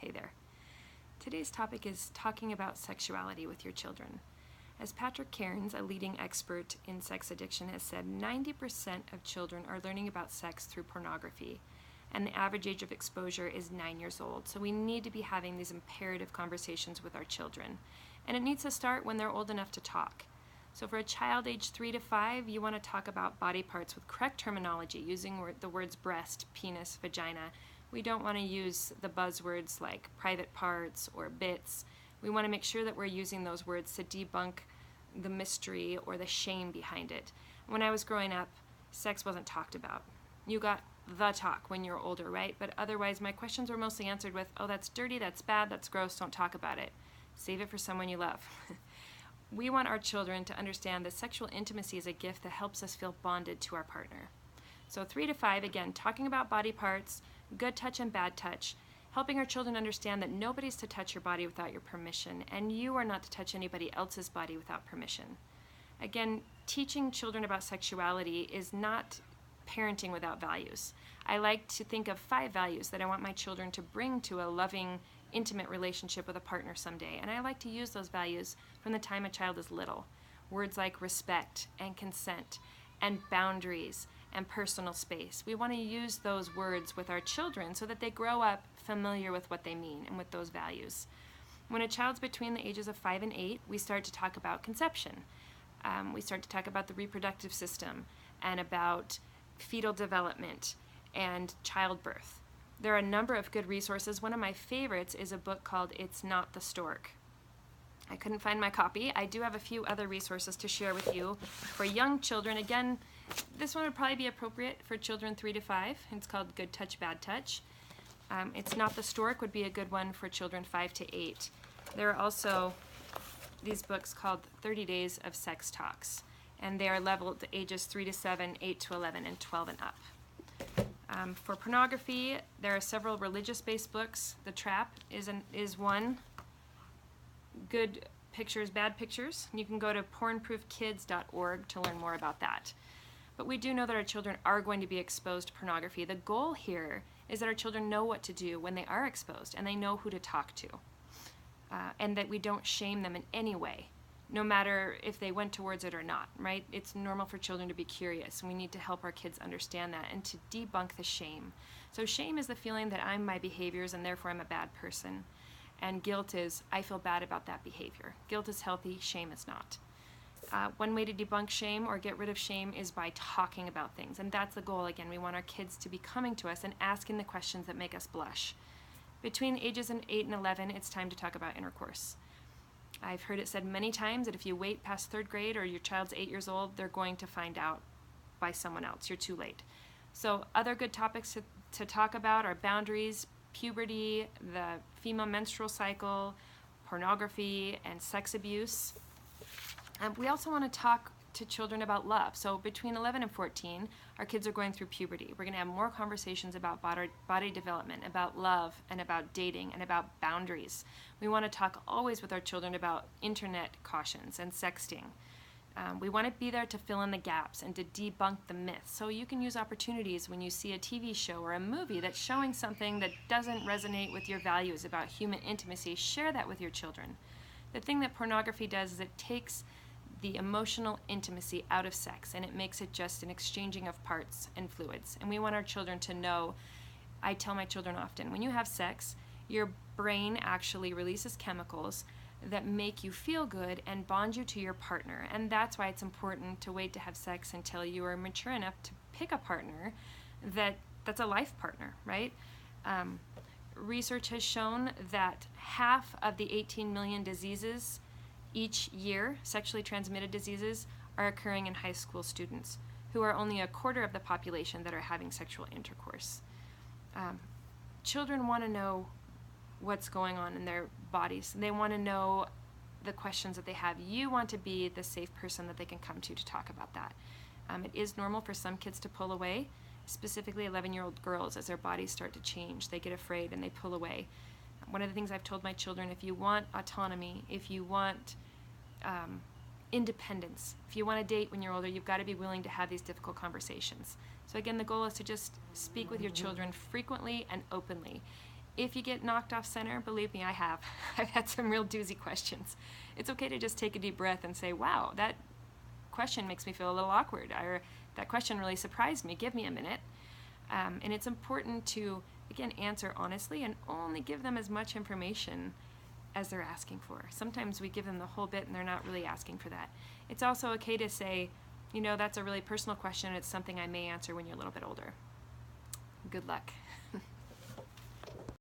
Hey there. Today's topic is talking about sexuality with your children. As Patrick Cairns, a leading expert in sex addiction, has said, 90% of children are learning about sex through pornography, and the average age of exposure is 9 years old. So we need to be having these imperative conversations with our children. And it needs to start when they're old enough to talk. So for a child aged 3 to 5, you want to talk about body parts with correct terminology, using the words breast, penis, vagina. We don't want to use the buzzwords like private parts or bits. We want to make sure that we're using those words to debunk the mystery or the shame behind it. When I was growing up, sex wasn't talked about. You got the talk when you're older, right? But otherwise, my questions were mostly answered with, oh, that's dirty, that's bad, that's gross, don't talk about it. Save it for someone you love. We want our children to understand that sexual intimacy is a gift that helps us feel bonded to our partner. So 3 to 5, again, talking about body parts, good touch and bad touch, helping our children understand that nobody's to touch your body without your permission, and you are not to touch anybody else's body without permission. Again, teaching children about sexuality is not parenting without values. I like to think of 5 values that I want my children to bring to a loving, intimate relationship with a partner someday, and I like to use those values from the time a child is little. Words like respect and consent and boundaries and personal space. We want to use those words with our children so that they grow up familiar with what they mean and with those values. When a child's between the ages of 5 and 8, we start to talk about conception. We start to talk about the reproductive system and about fetal development and childbirth. There are a number of good resources. One of my favorites is a book called It's Not the Stork. I couldn't find my copy. I do have a few other resources to share with you for young children. Again, this one would probably be appropriate for children 3 to 5. It's called Good Touch, Bad Touch. It's Not the Stork would be a good one for children 5 to 8. There are also these books called 30 Days of Sex Talks, and they are leveled to ages 3 to 7, 8 to 11, and 12 and up. For pornography, there are several religious-based books. The Trap is one. Good Pictures, Bad Pictures. You can go to pornproofkids.org to learn more about that. But we do know that our children are going to be exposed to pornography. The goal here is that our children know what to do when they are exposed, and they know who to talk to, and that we don't shame them in any way, no matter if they went towards it or not, right? It's normal for children to be curious, and we need to help our kids understand that and to debunk the shame. So shame is the feeling that I'm my behaviors and therefore I'm a bad person. And guilt is, I feel bad about that behavior. Guilt is healthy, shame is not. One way to debunk shame or get rid of shame is by talking about things. And that's the goal. Again, we want our kids to be coming to us and asking the questions that make us blush. Between ages of 8 and 11, it's time to talk about intercourse. I've heard it said many times that if you wait past 3rd grade or your child's 8 years old, they're going to find out by someone else. You're too late. So other good topics to talk about are boundaries, puberty, the female menstrual cycle, pornography, and sex abuse. We also want to talk to children about love. So between 11 and 14, our kids are going through puberty. We're going to have more conversations about body development, about love, and about dating, and about boundaries. We want to talk always with our children about internet cautions and sexting. We want to be there to fill in the gaps and to debunk the myths. So you can use opportunities when you see a TV show or a movie that's showing something that doesn't resonate with your values about human intimacy. Share that with your children. The thing that pornography does is it takes the emotional intimacy out of sex, and it makes it just an exchanging of parts and fluids. And we want our children to know, I tell my children often, when you have sex, your brain actually releases chemicals that make you feel good and bond you to your partner. And that's why it's important to wait to have sex until you are mature enough to pick a partner that's a life partner, right? Research has shown that half of the 18 million diseases each year, sexually transmitted diseases, are occurring in high school students, who are only a quarter of the population that are having sexual intercourse. Children want to know what's going on in their bodies. They want to know the questions that they have. You want to be the safe person that they can come to talk about that. It is normal for some kids to pull away, specifically 11-year-old girls. As their bodies start to change, they get afraid and they pull away. One of the things I've told my children, if you want autonomy, if you want independence, if you want to date when you're older, you've got to be willing to have these difficult conversations. So again, the goal is to just speak with your children frequently and openly. If you get knocked off center, believe me, I have. I've had some real doozy questions. It's okay to just take a deep breath and say, wow, that question makes me feel a little awkward, or that question really surprised me. Give me a minute. And it's important to, again, answer honestly and only give them as much information as they're asking for. Sometimes we give them the whole bit and they're not really asking for that. It's also okay to say, you know, that's a really personal question. It's something I may answer when you're a little bit older. Good luck.